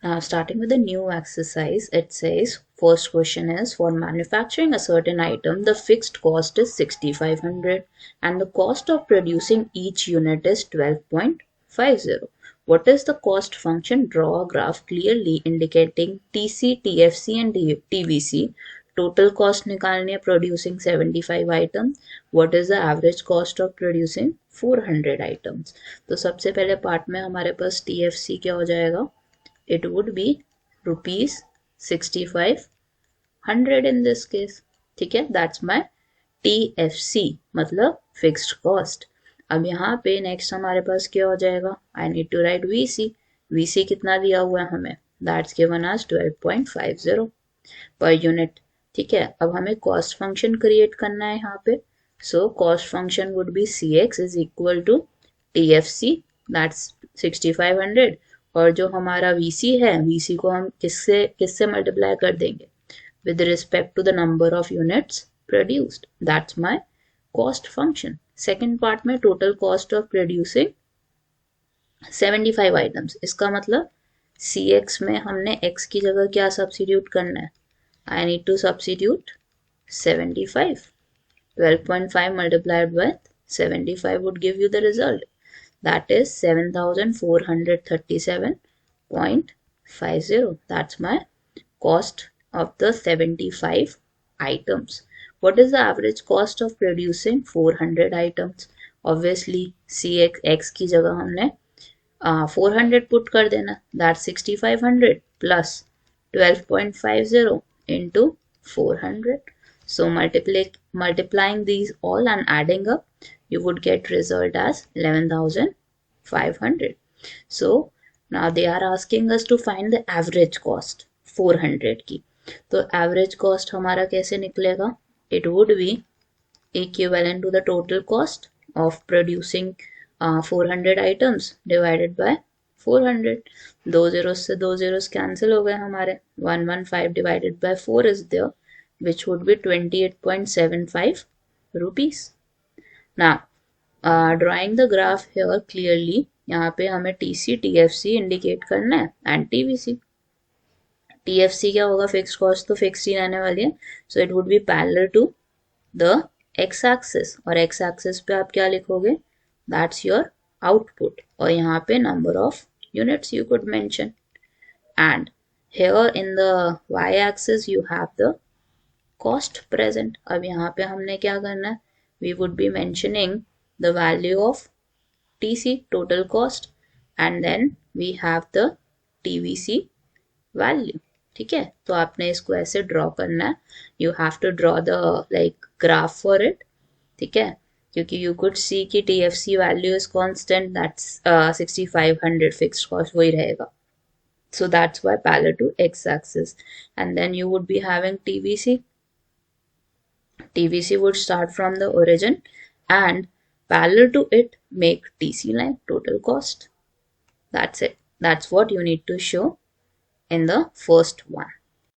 Now, starting with the new exercise, it says first question is for manufacturing a certain item, the fixed cost is 6,500 and the cost of producing each unit is 12.50. What is the cost function? Draw a graph clearly indicating TC, TFC and TVC. Total cost निकालनी है producing 75 items. What is the average cost of producing 400 items? तो सबसे पहले part में हमारे पास TFC क्या हो जाएगा? It would be rupees 6,500 in this case. ठीक है, that's my TFC मतलब fixed cost. अब यहाँ पे next हमारे पास क्या हो जाएगा? I need to write VC. VC कितना दिया हुआ है हमें? That's given as 12.50 per unit. ठीक है, अब हमें cost function create करना है यहाँ पे. So cost function would be CX is equal to TFC, that's 6,500. और जो हमारा VC है, VC को हम किससे मल्टीप्लाई कर देंगे? With respect to the number of units produced. That's my cost function. Second part में total cost of producing 75 items. इसका मतलब CX में हमने X की जगह क्या सब्सिट्यूट करना है? I need to substitute 75. 12.5 multiplied with 75 would give you the result. That is 7,437.50. That's my cost of the 75 items. What is the average cost of producing 400 items? Obviously, CX X की जगह हमने 400 put कर देना. That's 6,500 plus 12.50 into 400. So multiplying these all and adding up, you would get result as 11,500. So now they are asking us to find the average cost 400 की. तो average cost हमारा कैसे निकलेगा? It would be equivalent to the total cost of producing 400 items divided by 400. दो zeros से दो zeros cancel हो गए हमारे. 115 divided by 4 is there, which would be 28.75 rupees. Now, drawing the graph here clearly, यहाँ पे हमें TC, TFC indicate करना है and TVC. TFC क्या होगा? Fixed cost तो fixed ही रहने वाली है. So it would be parallel to the x-axis. और x-axis पे आप क्या लिखोगे? That's your output. और यहाँ पे number of units you could mention. And here in the y-axis you have the cost present. अब यहाँ पे हमने क्या करना है? We would be mentioning the value of TC, total cost, and then we have the TVC value. ठीक है, तो आपने इसको ऐसे ड्रॉ करना है. You have to draw the like graph for it. ठीक है, क्योंकि you could see कि TFC value is constant, that's 6,500 fixed cost वही रहेगा. So that's why parallel to x-axis. And then you would be having TVC. TVC would start from the origin and parallel to it make TC line, total cost. That's it. That's what you need to show in the first one.